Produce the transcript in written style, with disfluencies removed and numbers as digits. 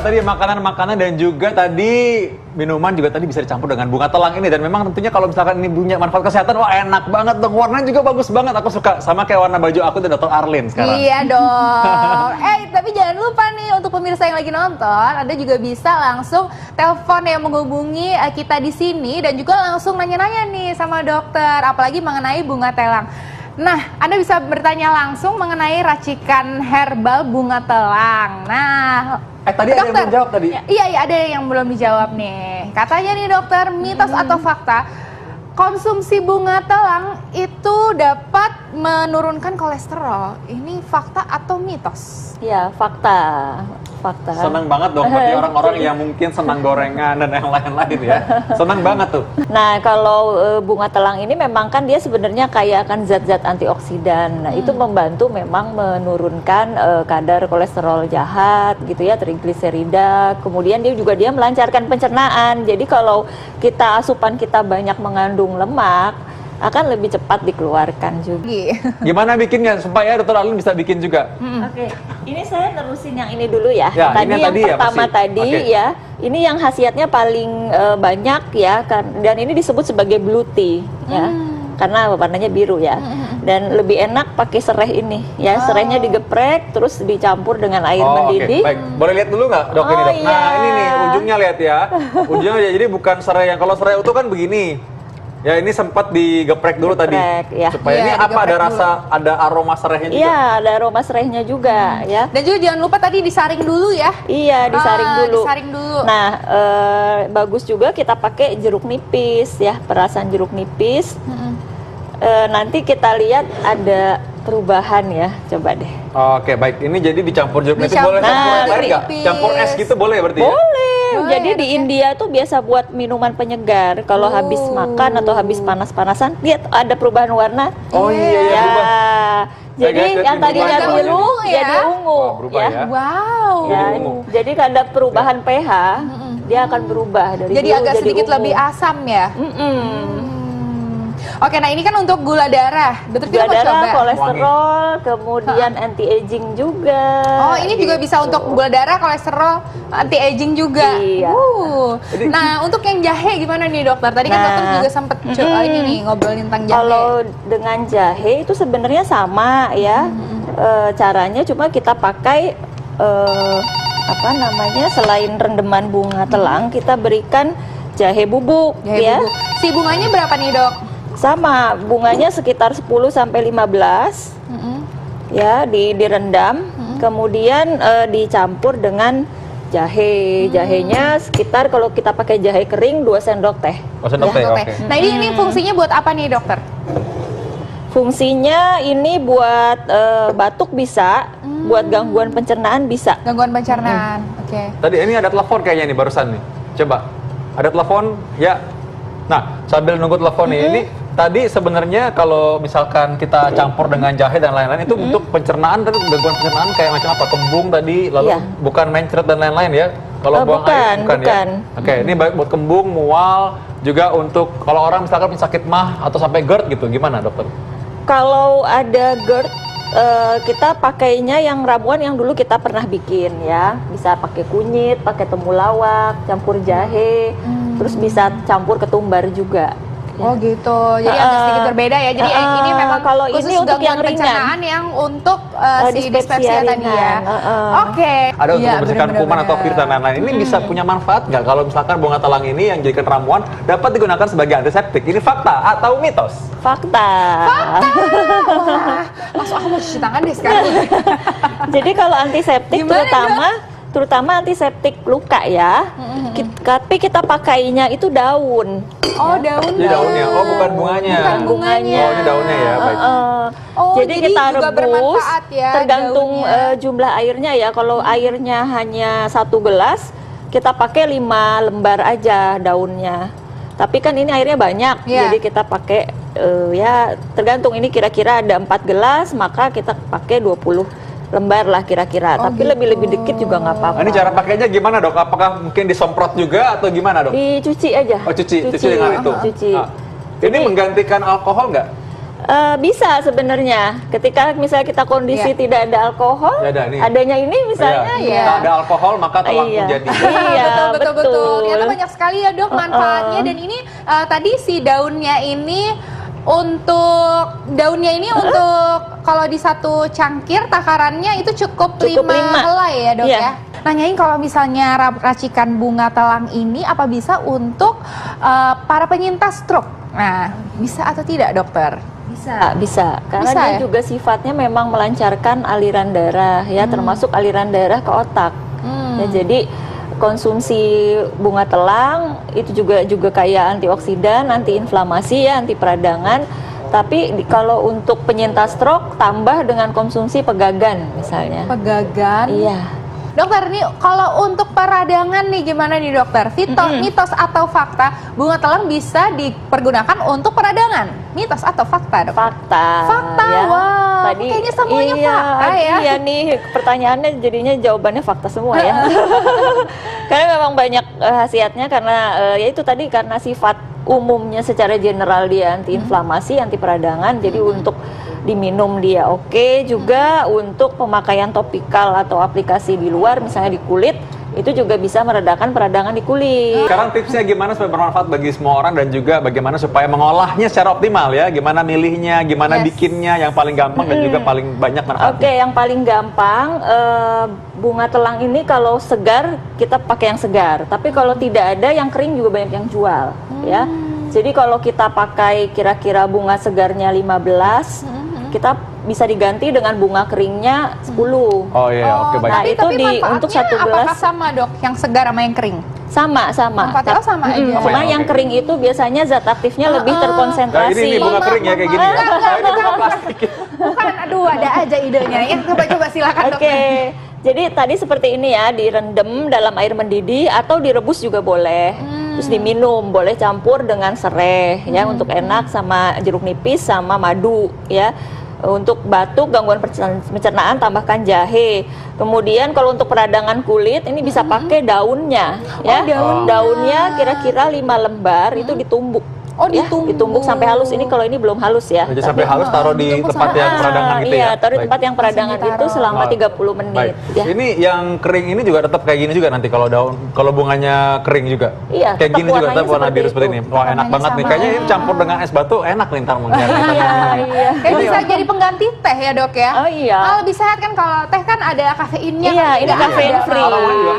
tadi makanan-makanan dan juga tadi minuman juga tadi bisa dicampur dengan bunga telang ini. Dan memang tentunya kalau misalkan ini punya manfaat kesehatan, wah enak banget dong. Warnanya juga bagus banget, aku suka. Sama kayak warna baju aku dan Dr. Arlin sekarang. Iya dong. Tapi jangan lupa nih untuk pemirsa yang lagi nonton, Anda juga bisa langsung telepon yang menghubungi kita di sini dan juga langsung nanya-nanya nih sama dokter, apalagi mengenai bunga telang. Nah, Anda bisa bertanya langsung mengenai racikan herbal bunga telang. Nah, tadi dokter, ada yang belum jawab tadi. Iya, ada yang belum dijawab nih. Katanya nih dokter, mitos atau fakta, konsumsi bunga telang itu dapat menurunkan kolesterol. Ini fakta atau mitos? Ya, fakta. Senang banget dong bagi orang-orang yang mungkin senang gorengan dan yang lain-lain ya. Senang banget tuh. Nah, kalau bunga telang ini memang kan dia sebenarnya kaya akan zat-zat antioksidan. Nah, itu membantu memang menurunkan kadar kolesterol jahat gitu ya, trigliserida. Kemudian dia melancarkan pencernaan. Jadi kalau asupan kita banyak mengandung lemak, akan lebih cepat dikeluarkan juga. Gimana bikinnya supaya Dr. Arlin bisa bikin juga? Oke, ini saya terusin yang ini dulu ya. Ya tadi yang pertama ya, tadi ya, ini yang khasiatnya paling banyak ya, dan ini disebut sebagai blue tea ya, karena warnanya biru ya. Dan lebih enak pakai serai ini ya, serainya digeprek terus dicampur dengan air mendidih. Baik, boleh lihat dulu nggak dok ini dok? Nah ini nih ujungnya lihat ya, ujungnya jadi bukan serai yang kalau serai utuh kan begini. Ya ini sempat digeprek dulu tadi, ya. Supaya ini apa ada rasa, ada aroma serainya juga? Iya, ada aroma serainya juga ya. Dan juga jangan lupa tadi disaring dulu ya. Iya, disaring dulu. Disaring dulu. Nah, bagus juga kita pakai jeruk nipis ya, perasan jeruk nipis. Nanti kita lihat ada perubahan ya, coba deh. Oke, baik. Ini jadi dicampur jeruk nipis, boleh campur air nggak? Campur es gitu boleh berarti ya? Boleh. Jadi di India tuh biasa buat minuman penyegar. Kalau habis makan atau habis panas-panasan, lihat ada perubahan warna. Oh iya, ya. Jadi yang tadinya biru jadi ungu ya. Wow. Ya, jadi ada perubahan pH, dia akan berubah dari jadi biru agak jadi sedikit ungu. lebih asam ya. Oke, nah ini kan untuk gula darah. Betul kita mau coba. Kolesterol, kemudian anti-aging juga. Oh, ini juga bisa untuk gula darah, kolesterol, anti-aging juga. Iya. Nah, untuk yang jahe gimana nih dokter? Tadi kan dokter juga sempat ini nih ngobrolin tentang jahe. Kalau dengan jahe itu sebenarnya sama ya. Caranya cuma kita pakai selain rendeman bunga telang, kita berikan jahe bubuk ya. Bubuk. Si bunganya berapa nih, Dok? Sama, bunganya sekitar 10 sampai 15. Ya, direndam, kemudian dicampur dengan jahe. Jahenya sekitar kalau kita pakai jahe kering 2 sendok teh. 2 sendok teh. Oke. Nah, ini fungsinya buat apa nih, dokter? Fungsinya ini buat batuk bisa, buat gangguan pencernaan bisa. Gangguan pencernaan. Oke. Tadi ini ada telepon kayaknya nih barusan nih. Coba. Ada telepon? Ya. Nah, sambil nunggu telepon nih, ini tadi sebenarnya kalau misalkan kita campur dengan jahe dan lain-lain itu untuk pencernaan, tadi gangguan pencernaan kayak macam apa? Kembung tadi, lalu bukan mencret dan lain-lain ya? Kalau buang air bukan ya? Oke, ini baik buat kembung, mual, juga untuk kalau orang misalkan sakit mah atau sampai GERD gitu, gimana dokter? Kalau ada GERD, kita pakainya yang ramuan yang dulu kita pernah bikin ya. Bisa pakai kunyit, pakai temulawak, campur jahe, terus bisa campur ketumbar juga. Oh gitu, jadi agak sedikit berbeda ya. Jadi ini memang kalau ini untuk yang ringan, yang untuk si dispepsia tadi ya. Oke. Ada untuk membersihkan kuman atau virus dan lain-lain. Ini bisa punya manfaat nggak kalau misalkan bunga telang ini yang dijadikan ramuan dapat digunakan sebagai antiseptik? Ini fakta atau mitos? Fakta. Wah, langsung aku mau cuci tangan deh sekarang. Jadi kalau antiseptik terutama antiseptik luka ya. Tapi kita pakainya itu daun. Oh, daunnya. Jadi daunnya. Oh, bukan bunganya. Bukan bunganya. Oh, ini daunnya ya, baik. Jadi kita rebus ya, tergantung jumlah airnya ya. Kalau airnya hanya 1 gelas, kita pakai 5 lembar aja daunnya. Tapi kan ini airnya banyak, jadi kita pakai ya tergantung ini kira-kira ada 4 gelas, maka kita pakai 20 lembar lah kira-kira. Tapi lebih dikit juga nggak apa-apa. Ini cara pakainya gimana dok? Apakah mungkin disemprot juga atau gimana dok? Dicuci aja. Oh cuci dengan itu. Cuci. Ini menggantikan alkohol nggak? Bisa sebenarnya. Ketika misalnya kita kondisi Iya. tidak ada alkohol, Ya ada nih. adanya ini misalnya Iya. ya. Tak ada alkohol maka telah Iya. menjadi. Iya, betul. Ternyata banyak sekali ya dok manfaatnya dan ini tadi si daunnya ini untuk kalau di satu cangkir takarannya itu cukup Cukup 5 5. helai ya dok Iya. ya. Nanyain kalau misalnya racikan bunga telang ini apa bisa untuk para penyintas stroke? Nah, bisa atau tidak dokter? Bisa. Karena Bisa, dia ya? juga sifatnya memang melancarkan aliran darah ya, termasuk aliran darah ke otak. Ya, jadi konsumsi bunga telang itu juga kaya antioksidan, antiinflamasi ya, anti peradangan. Tapi kalau untuk penyintas stroke tambah dengan konsumsi pegagan misalnya. Pegagan. Iya. Dokter, nih kalau untuk peradangan nih gimana nih dokter? Mitos atau fakta bunga telang bisa dipergunakan untuk peradangan? Mitos atau fakta, dok? Fakta. Fakta, wow. Kayaknya semuanya fakta ya. Iya nih, pertanyaannya jadinya jawabannya fakta semua ya. Karena memang banyak khasiatnya karena ya itu tadi karena sifat umumnya secara general dia antiinflamasi, anti peradangan. Jadi untuk diminum dia oke, juga untuk pemakaian topikal atau aplikasi di luar misalnya di kulit itu juga bisa meredakan peradangan di kulit. Sekarang tipsnya gimana supaya bermanfaat bagi semua orang dan juga bagaimana supaya mengolahnya secara optimal ya? Gimana milihnya, gimana bikinnya yang paling gampang dan juga paling banyak manfaatnya? Oke, yang paling gampang bunga telang ini kalau segar kita pakai yang segar, tapi kalau tidak ada yang kering juga banyak yang jual ya. Jadi kalau kita pakai kira-kira bunga segarnya 15, kita bisa diganti dengan bunga keringnya 10. Oh iya, oke baik. Nah, itu tapi untuk manfaatnya satu gelas apakah sama dok? Yang segar sama yang kering? sama. Manfaatnya sama aja. Cuma Sama ya, yang oke. kering itu biasanya zat aktifnya lebih Nah, terkonsentrasi. ini bunga kering ya kayak gini ya. Enggak, Oh, ini bunga plastik. Bukan, aduh ada aja idenya. Ya, coba silakan Oke, dokter. jadi tadi seperti ini ya, direndam dalam air mendidih atau direbus juga boleh. Terus diminum, boleh campur dengan serai ya untuk enak sama jeruk nipis sama madu ya. Untuk batuk, gangguan pencernaan tambahkan jahe. Kemudian kalau untuk peradangan kulit ini bisa pakai daunnya ya. Daunnya kira-kira 5 lembar itu ditumbuk. Oh, Ya, ditumbuk sampai halus. Ini kalau ini belum halus ya. Jadi sampai halus taruh di Ditumbuk tempat sampai- yang peradangan gitu ya. Iya, taruh di Baik. tempat yang peradangan Langsung itu ditaruh. selama Oh, 30 menit Baik. ya. Ini yang kering ini juga tetap kayak gini juga nanti kalau kalau bunganya kering juga. Iya, Kayak tetap gini juga warnanya tetap warna seperti biru seperti itu. ini. Wah, enak Warnanya banget nih. sama. Kayaknya ini campur dengan es batu enak nih ntar mungkin. Iya. Kayak bisa jadi pengganti teh ya dok ya? Oh iya. Lebih sehat kan kalau teh kan ada kafeinnya. Iya, kan ini tidak kafein ada. free. Aromanya juga